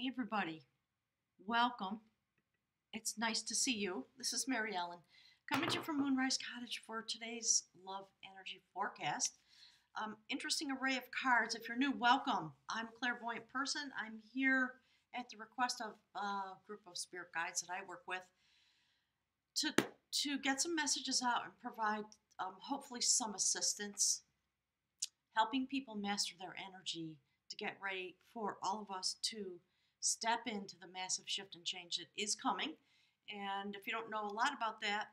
Hey, everybody. Welcome. It's nice to see you. This is Mary Ellen coming to you from Moonrise Cottage for today's love energy forecast. Interesting array of cards. If you're new, welcome. I'm a clairvoyant person. I'm here at the request of a group of spirit guides that I work with to, to get some messages out and provide hopefully some assistance, helping people master their energy to get ready for all of us to step into the massive shift and change that is coming. And if you don't know a lot about that,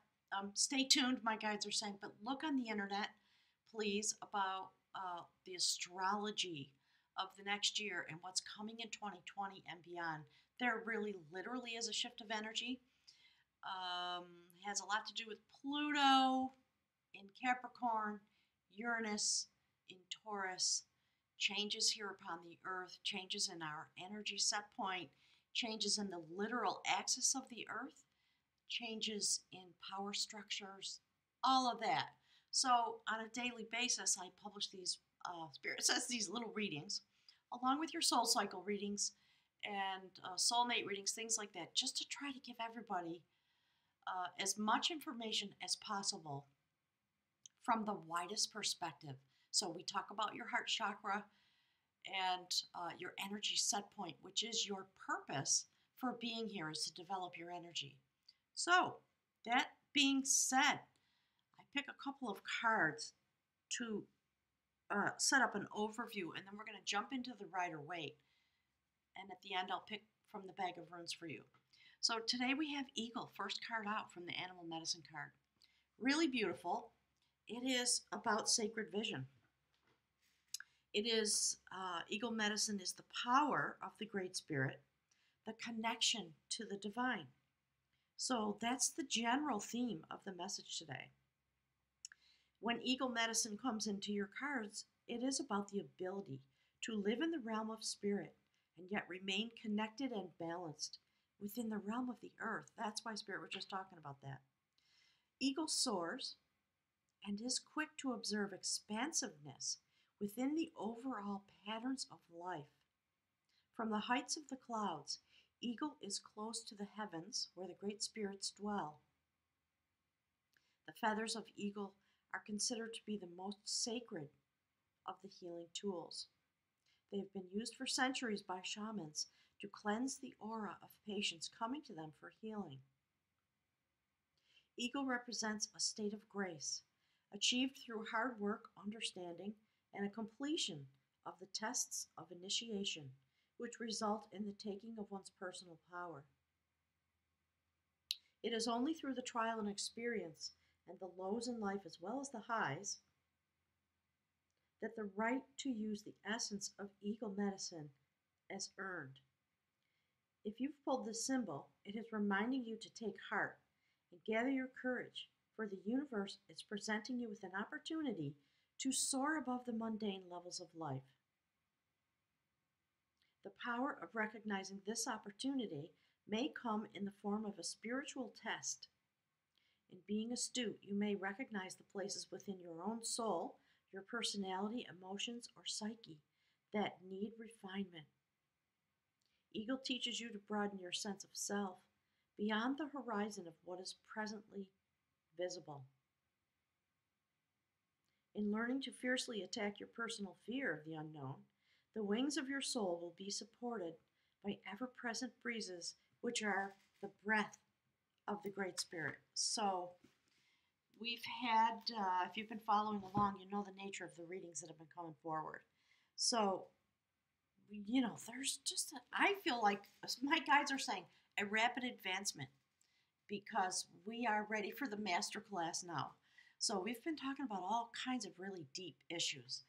stay tuned, my guides are saying, but look on the internet, please, about the astrology of the next year and what's coming in 2020 and beyond. There really literally is a shift of energy. Has a lot to do with Pluto in Capricorn, Uranus in Taurus, changes here upon the earth, changes in our energy set point, changes in the literal axis of the earth, changes in power structures, all of that. So on a daily basis, I publish these Spirit says these little readings, along with your soul cycle readings and soulmate readings, things like that, just to try to give everybody as much information as possible from the widest perspective. So we talk about your heart chakra and your energy set point, which is your purpose for being here, is to develop your energy. So that being said, I pick a couple of cards to set up an overview, and then we're going to jump into the Rider Waite. And at the end, I'll pick from the bag of runes for you. So today we have Eagle, first card out from the Animal Medicine card. Really beautiful. It is about sacred vision. It is, Eagle Medicine is the power of the Great Spirit, the connection to the divine. So that's the general theme of the message today. When Eagle Medicine comes into your cards, it is about the ability to live in the realm of spirit and yet remain connected and balanced within the realm of the earth. That's why Spirit was just talking about that. Eagle soars and is quick to observe expansiveness within the overall patterns of life. From the heights of the clouds, Eagle is close to the heavens where the great spirits dwell. The feathers of Eagle are considered to be the most sacred of the healing tools. They have been used for centuries by shamans to cleanse the aura of patients coming to them for healing. Eagle represents a state of grace, achieved through hard work, understanding, and a completion of the tests of initiation, which result in the taking of one's personal power. It is only through the trial and experience and the lows in life as well as the highs that the right to use the essence of Eagle Medicine is earned. If you've pulled this symbol, it is reminding you to take heart and gather your courage, for the universe is presenting you with an opportunity to soar above the mundane levels of life. The power of recognizing this opportunity may come in the form of a spiritual test. In being astute, you may recognize the places within your own soul, your personality, emotions, or psyche that need refinement. Eagle teaches you to broaden your sense of self beyond the horizon of what is presently visible. In learning to fiercely attack your personal fear of the unknown, the wings of your soul will be supported by ever-present breezes, which are the breath of the Great Spirit. So we've had, if you've been following along, you know the nature of the readings that have been coming forward. So, there's just, I feel like, my guides are saying, a rapid advancement, because we are ready for the master class now. So we've been talking about all kinds of really deep issues.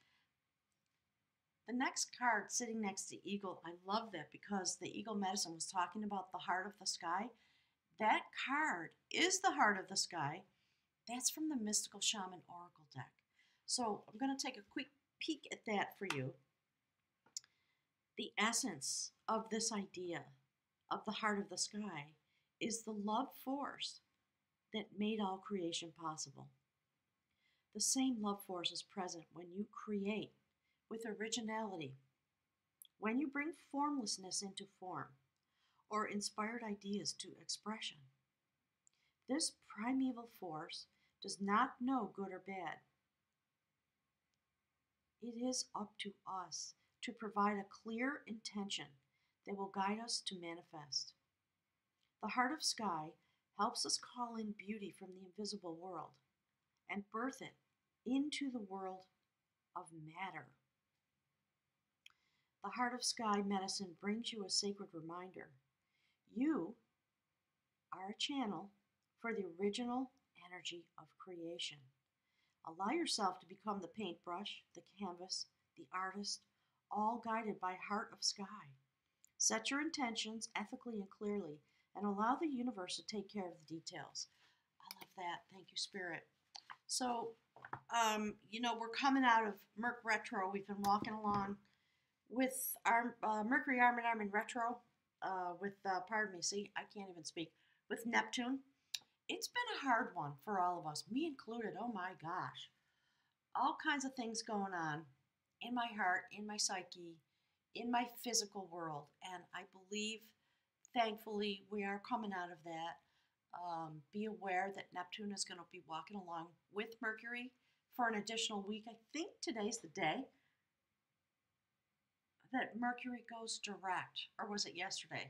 The next card sitting next to Eagle, I love that because the Eagle Medicine was talking about the heart of the sky. That card is the heart of the sky. That's from the Mystical Shaman Oracle deck. So I'm going to take a quick peek at that for you. The essence of this idea of the heart of the sky is the love force that made all creation possible. The same love force is present when you create with originality, When you bring formlessness into form, or inspired ideas to expression, this primeval force does not know good or bad. It is up to us to provide a clear intention that will guide us to manifest. The heart of sky helps us call in beauty from the invisible world and birth it into the world of matter. The heart of sky medicine brings you a sacred reminder. You are a channel for the original energy of creation. Allow yourself to become the paintbrush, the canvas, the artist, all guided by heart of sky. Set your intentions ethically and clearly, and allow the universe to take care of the details. I love that. Thank you, Spirit. So, we're coming out of Merc Retro. We've been walking along with our Mercury arm in arm in retro pardon me, see, I can't even speak, with Neptune. It's been a hard one for all of us, me included. Oh my gosh. All kinds of things going on in my heart, in my psyche, in my physical world. And I believe, thankfully, we are coming out of that. Be aware that Neptune is going to be walking along with Mercury for an additional week. I think today's the day that Mercury goes direct, or was it yesterday?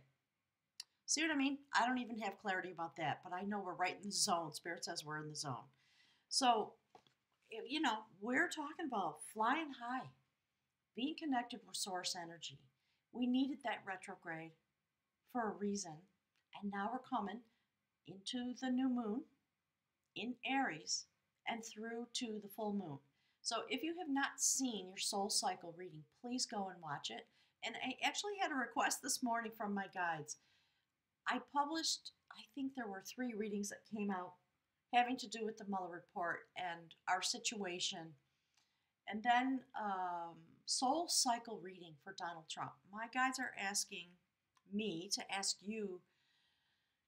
See what I mean? I don't even have clarity about that, but I know we're right in the zone. Spirit says we're in the zone. So, we're talking about flying high, being connected with source energy. We needed that retrograde for a reason, and now we're coming into the new moon in Aries and through to the full moon. So if you have not seen your soul cycle reading, please go and watch it. And I actually had a request this morning from my guides. I published, I think there were 3 readings that came out having to do with the Mueller report and our situation. And then soul cycle reading for Donald Trump. My guides are asking me to ask you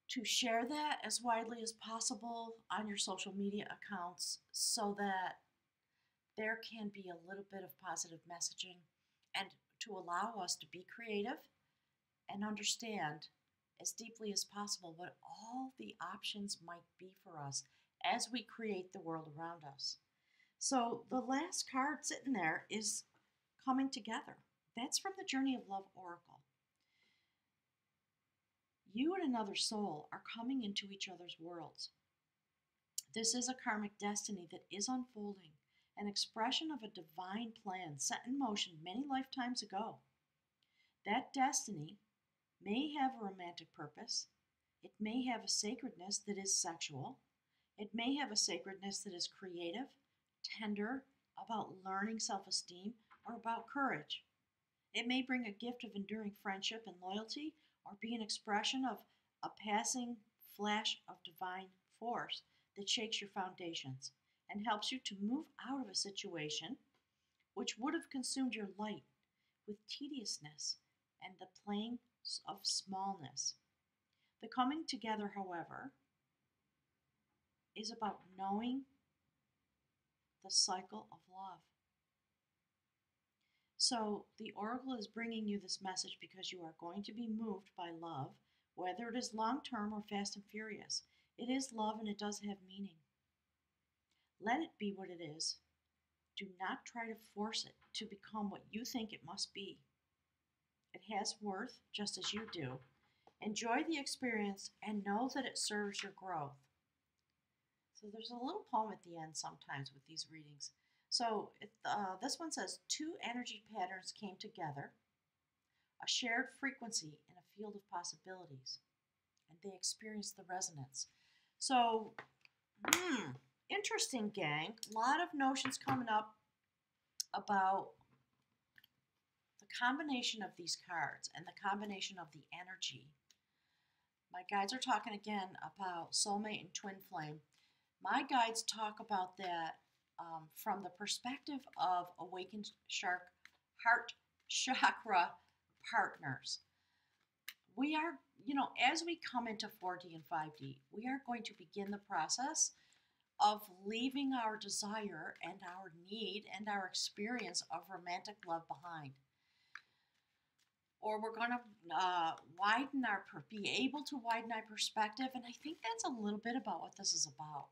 to share that as widely as possible on your social media accounts so that there can be a little bit of positive messaging and to allow us to be creative and understand as deeply as possible what all the options might be for us as we create the world around us. So the last card sitting there is coming together. That's from the Journey of Love Oracle. You and another soul are coming into each other's worlds. This is a karmic destiny that is unfolding, an expression of a divine plan set in motion many lifetimes ago. That destiny may have a romantic purpose. It may have a sacredness that is sexual. It may have a sacredness that is creative, tender, about learning self-esteem, or about courage. It may bring a gift of enduring friendship and loyalty, or be an expression of a passing flash of divine force that shakes your foundations and helps you to move out of a situation which would have consumed your light with tediousness and the playing of smallness. The coming together, however, is about knowing the cycle of love. So the oracle is bringing you this message because you are going to be moved by love, whether it is long-term or fast and furious. It is love and it does have meaning. Let it be what it is. Do not try to force it to become what you think it must be. It has worth just as you do. Enjoy the experience and know that it serves your growth. So there's a little poem at the end sometimes with these readings. So this one says, 2 energy patterns came together, a shared frequency in a field of possibilities, and they experienced the resonance. So, interesting, gang. A lot of notions coming up about the combination of these cards and the combination of the energy. My guides are talking again about soulmate and twin flame. My guides talk about that from the perspective of awakened heart chakra partners. We are, as we come into 4D and 5D, we are going to begin the process of leaving our desire and our need and our experience of romantic love behind. or we're going to be able to widen our perspective. And I think that's a little bit about what this is about.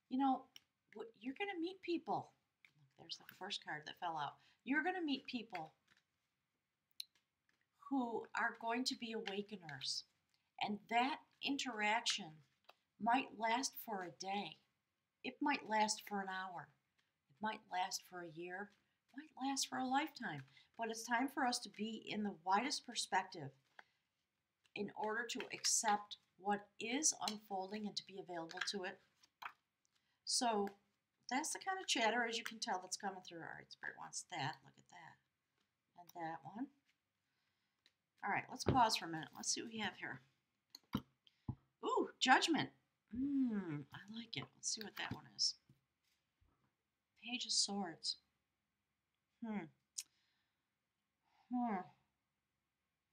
You know, you're going to meet people. There's the first card that fell out. You're going to meet people who are going to be awakeners. And that interaction might last for a day. It might last for an hour. It might last for a year. It might last for a lifetime. But it's time for us to be in the widest perspective in order to accept what is unfolding and to be available to it. So that's the kind of chatter, as you can tell, that's coming through. All right, Spirit wants that. Look at that. And that one. All right, let's pause for a minute. Let's see what we have here. Ooh, Judgment. I like it. Let's see what that one is. Page of Swords.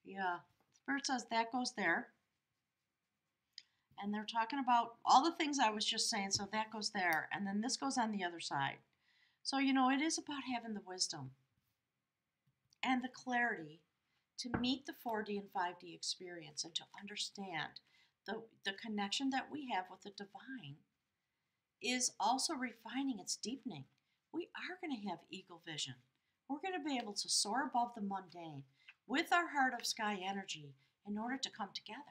Yeah. Spirit says that goes there. And they're talking about all the things I was just saying, so that goes there. And then this goes on the other side. So, you know, it is about having the wisdom and the clarity to meet the 4D and 5D experience and to understand the connection that we have with the divine is also refining, it's deepening. We are going to have eagle vision. We're going to be able to soar above the mundane with our heart of sky energy in order to come together.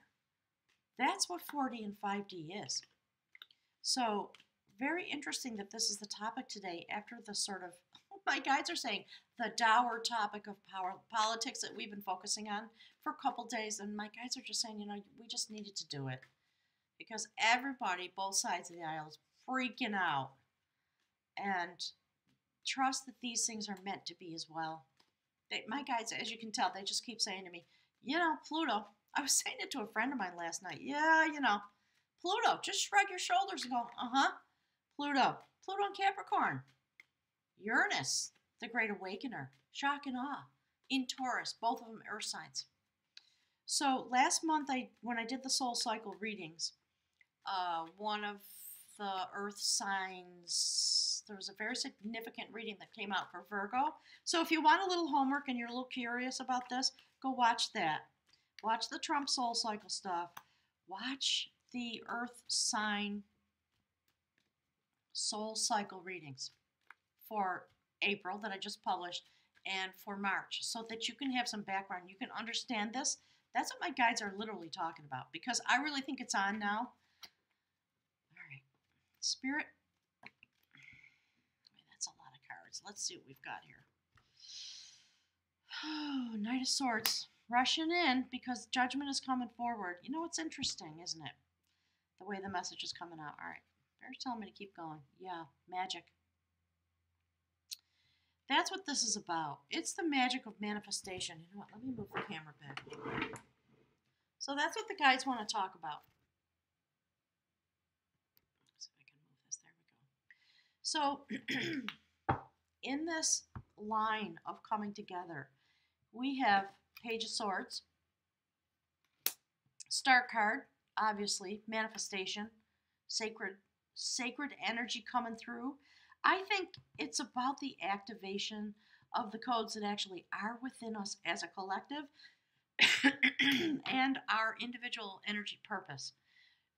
That's what 4D and 5D is. So, very interesting that this is the topic today after the sort of, my guides are saying, the dour topic of power politics that we've been focusing on for a couple days. And my guides are just saying, you know, we just needed to do it. Because everybody, both sides of the aisle, is freaking out. And trust that these things are meant to be as well. My guides, as you can tell, they just keep saying to me, you know, Pluto. I was saying it to a friend of mine last night. Yeah, you know, Pluto. Just shrug your shoulders and go, Pluto. Pluto and Capricorn. Uranus, the Great Awakener. Shock and awe. In Taurus, both of them earth signs. So last month, when I did the soul cycle readings, one of the earth signs, there was a very significant reading that came out for Virgo. So if you want a little homework and you're a little curious about this, go watch that. Watch the Trump soul cycle stuff. Watch the earth sign soul cycle readings for April that I just published and for March so that you can have some background. You can understand this. That's what my guides are literally talking about because I really think it's on now. All right. Spirit. That's a lot of cards. Let's see what we've got here. Oh, Knight of Swords. Rushing in because judgment is coming forward. You know, it's interesting, isn't it? The way the message is coming out. All right. Bear's telling me to keep going. Yeah, magic. That's what this is about. It's the magic of manifestation. You know what? Let me move the camera back. So that's what the guides want to talk about. Let's see if I can move this. There we go. So in this line of coming together, we have Page of Swords, Star card, obviously, manifestation, sacred energy coming through. I think it's about the activation of the codes that actually are within us as a collective and our individual energy purpose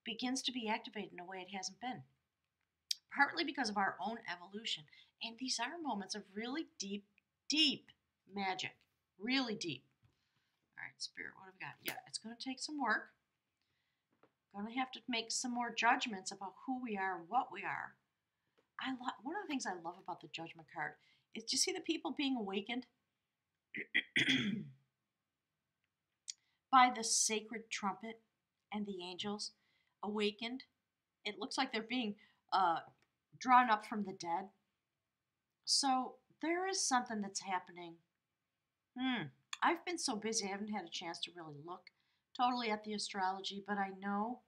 begins to be activated in a way it hasn't been. Partly because of our own evolution. And these are moments of really deep, deep magic. Really deep. All right, Spirit, what have we got? Yeah, it's going to take some work. Going to have to make some more judgments about who we are and what we are. One of the things I love about the Judgment card is, do you see the people being awakened by the sacred trumpet and the angels awakened? It looks like they're being drawn up from the dead. So there is something that's happening. I've been so busy, I haven't had a chance to really look totally at the astrology, but I know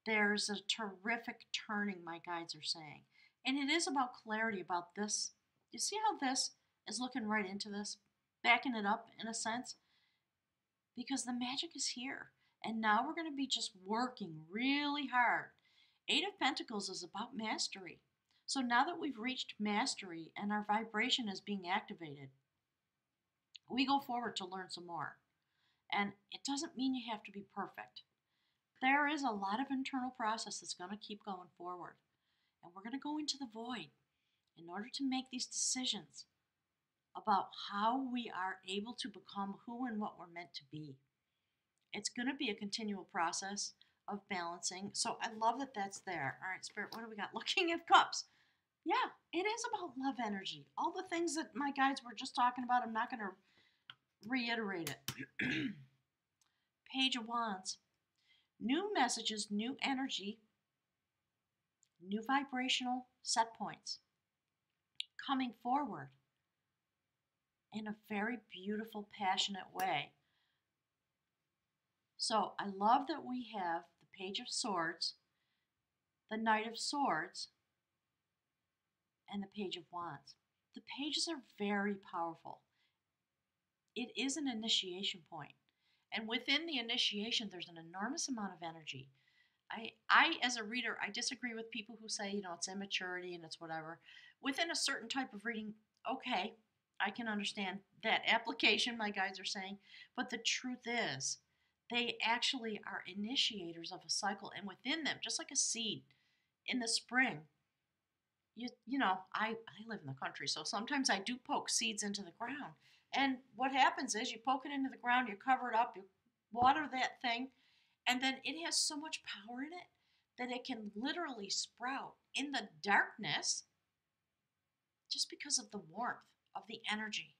there's a terrific turning, my guides are saying. And it is about clarity about this. You see how this is looking right into this? Backing it up, in a sense? Because the magic is here. And now we're going to be just working really hard. Eight of Pentacles is about mastery. So now that we've reached mastery and our vibration is being activated, we go forward to learn some more. And it doesn't mean you have to be perfect. There is a lot of internal process that's going to keep going forward. And we're going to go into the void in order to make these decisions about how we are able to become who and what we're meant to be. It's going to be a continual process of balancing. So I love that that's there. All right, Spirit, what do we got? Looking at cups. Yeah, it is about love energy. All the things that my guides were just talking about, I'm not going to reiterate it. Page of Wands. New messages, new energy, new vibrational set points coming forward in a very beautiful, passionate way. So I love that we have the Page of Swords, the Knight of Swords, and the Page of Wands. The pages are very powerful. It is an initiation point. And within the initiation, there's an enormous amount of energy. I, as a reader, I disagree with people who say, it's immaturity and it's whatever. Within a certain type of reading, okay, I can understand that application, my guides are saying. But the truth is, they actually are initiators of a cycle. And within them, just like a seed in the spring, I live in the country, so sometimes I do poke seeds into the ground. And what happens is you poke it into the ground, you cover it up, you water that thing, and then it has so much power in it that it can literally sprout in the darkness just because of the warmth of the energy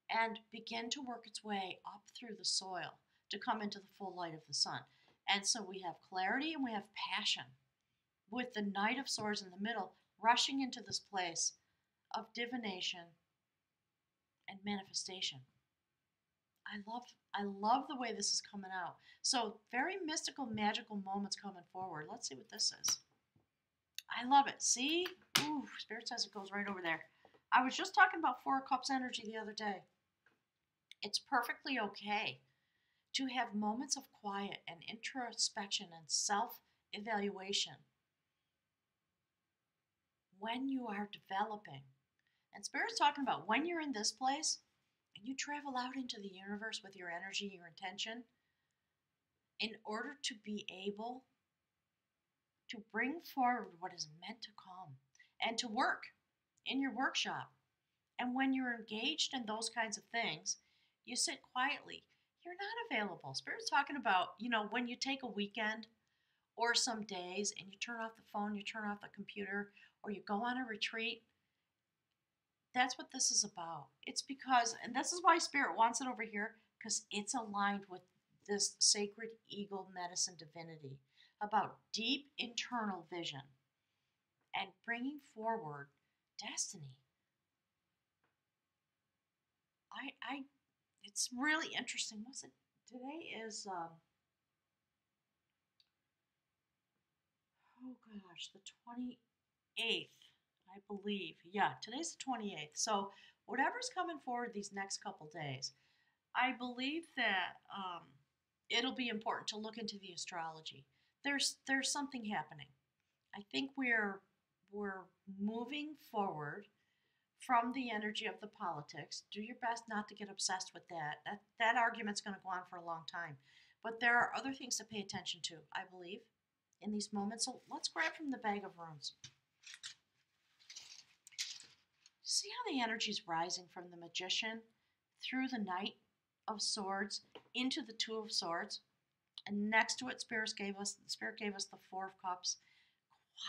and begin to work its way up through the soil to come into the full light of the sun. And so we have clarity and we have passion, with the Knight of Swords in the middle, rushing into this place of divination and manifestation. I love the way this is coming out. So very mystical, magical moments coming forward. Let's see what this is. I love it. See? Ooh, Spirit says it goes right over there. I was just talking about Four of Cups energy the other day. It's perfectly okay to have moments of quiet and introspection and self-evaluation when you are developing. And Spirit's talking about when you're in this place and you travel out into the universe with your energy, your intention, in order to be able to bring forward what is meant to come and to work in your workshop. And when you're engaged in those kinds of things, you sit quietly. You're not available. Spirit's talking about, when you take a weekend or some days and you turn off the phone, you turn off the computer, or you go on a retreat. That's what this is about. It's because, and this is why Spirit wants it over here, because it's aligned with this sacred eagle medicine divinity about deep internal vision and bringing forward destiny. It's really interesting. What's it? Today is, oh gosh, the 28th, I believe. Yeah, today's the 28th. So whatever's coming forward these next couple days, I believe that it'll be important to look into the astrology. There's something happening. I think we're moving forward from the energy of the politics. Do your best not to get obsessed with that. That argument's going to go on for a long time. But there are other things to pay attention to, I believe, in these moments. So let's grab from the bag of runes. See how the energy is rising from the Magician through the Knight of Swords into the Two of Swords, and next to it, Spirit gave us the Four of Cups.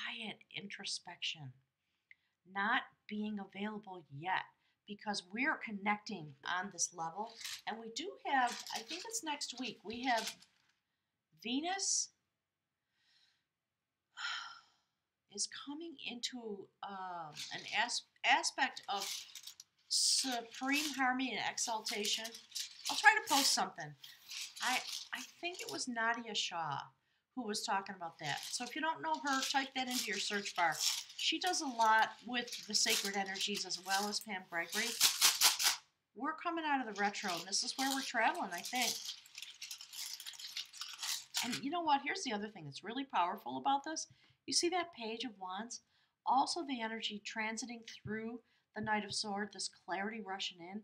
Quiet introspection, not being available yet, because we're connecting on this level. And we do have, I think it's next week, we have Venus is coming into an aspect of supreme harmony and exaltation. I'll try to post something. I think it was Nadia Shah who was talking about that. So if you don't know her, type that into your search bar. She does a lot with the sacred energies as well as Pam Gregory. We're coming out of the retro, and this is where we're traveling, I think. And you know what? Here's the other thing that's really powerful about this. You see that Page of Wands? Also the energy transiting through the Knight of Swords, this clarity rushing in.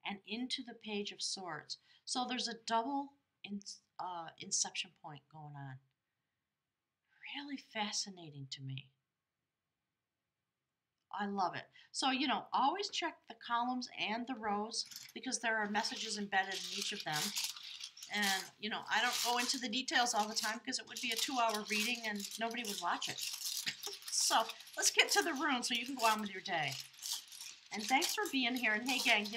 and into the Page of Swords. So there's a double inception point going on. Really fascinating to me. I love it. So, always check the columns and the rows because there are messages embedded in each of them. And, I don't go into the details all the time because it would be a 2-hour reading and nobody would watch it. So let's get to the runes so you can go on with your day. And thanks for being here. And hey, gang,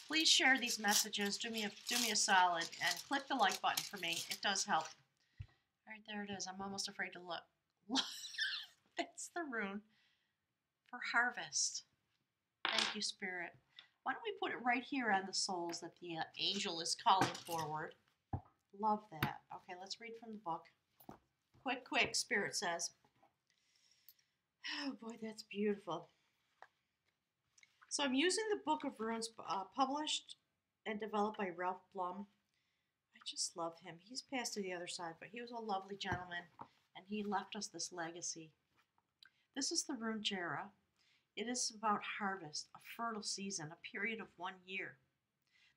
please share these messages. Do me a solid and click the like button for me. It does help. All right, there it is. I'm almost afraid to look. That's the rune for harvest. Thank you, Spirit. Why don't we put it right here on the souls that the angel is calling forward? Love that. Okay, let's read from the book. Quick, Spirit says. Oh boy, that's beautiful. So I'm using the Book of Runes published and developed by Ralph Blum. I just love him. He's passed to the other side, but he was a lovely gentleman, and he left us this legacy. This is the rune Jera. It is about harvest, a fertile season, a period of 1 year.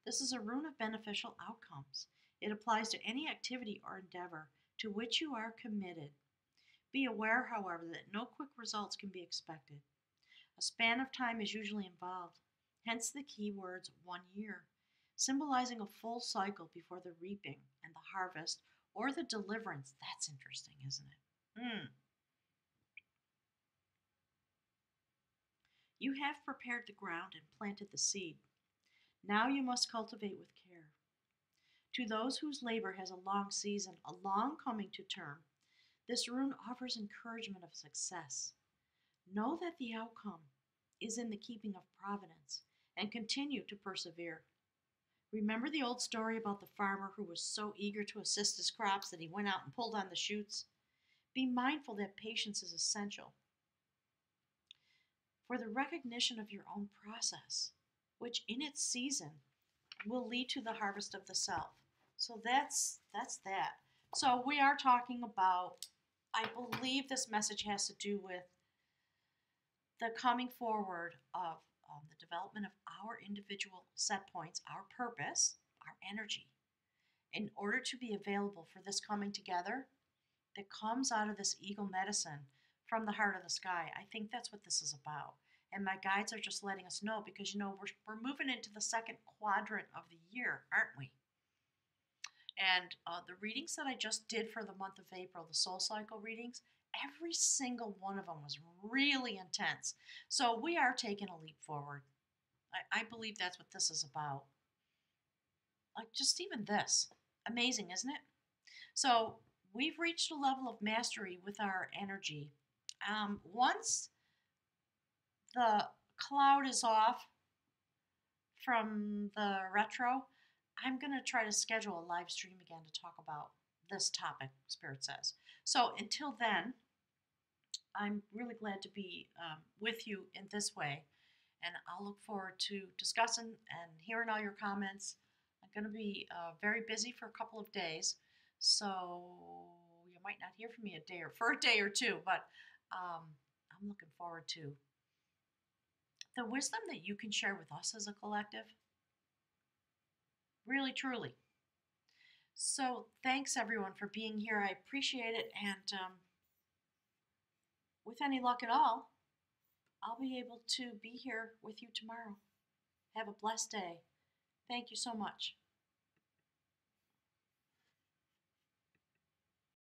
This is a rune of beneficial outcomes. It applies to any activity or endeavor to which you are committed. Be aware, however, that no quick results can be expected. A span of time is usually involved, hence the key words 1 year, symbolizing a full cycle before the reaping and the harvest or the deliverance. That's interesting, isn't it? You have prepared the ground and planted the seed. Now you must cultivate with care. To those whose labor has a long season, a long coming to term, this rune offers encouragement of success. Know that the outcome is in the keeping of providence and continue to persevere. Remember the old story about the farmer who was so eager to assist his crops that he went out and pulled on the shoots? Be mindful that patience is essential for the recognition of your own process, which in its season will lead to the harvest of the self. So that's that. So we are talking about, I believe this message has to do with the coming forward of the development of our individual set points, our purpose, our energy, in order to be available for this coming together that comes out of this eagle medicine from the heart of the sky. I think that's what this is about. And my guides are just letting us know because, we're moving into the second quadrant of the year, aren't we? And the readings that I just did for the month of April, the soul cycle readings, every single one of them was really intense. So we are taking a leap forward. I believe that's what this is about. Like just even this. Amazing, isn't it? So we've reached a level of mastery with our energy. Once the cloud is off from the retro, I'm going to try to schedule a live stream again to talk about this topic, Spirit says. So until then, I'm really glad to be with you in this way, and I'll look forward to discussing and hearing all your comments. I'm going to be very busy for a couple of days, so you might not hear from me for a day or two, but I'm looking forward to the wisdom that you can share with us as a collective. Really, truly. So thanks everyone for being here. I appreciate it, and with any luck at all, I'll be able to be here with you tomorrow. Have a blessed day. Thank you so much.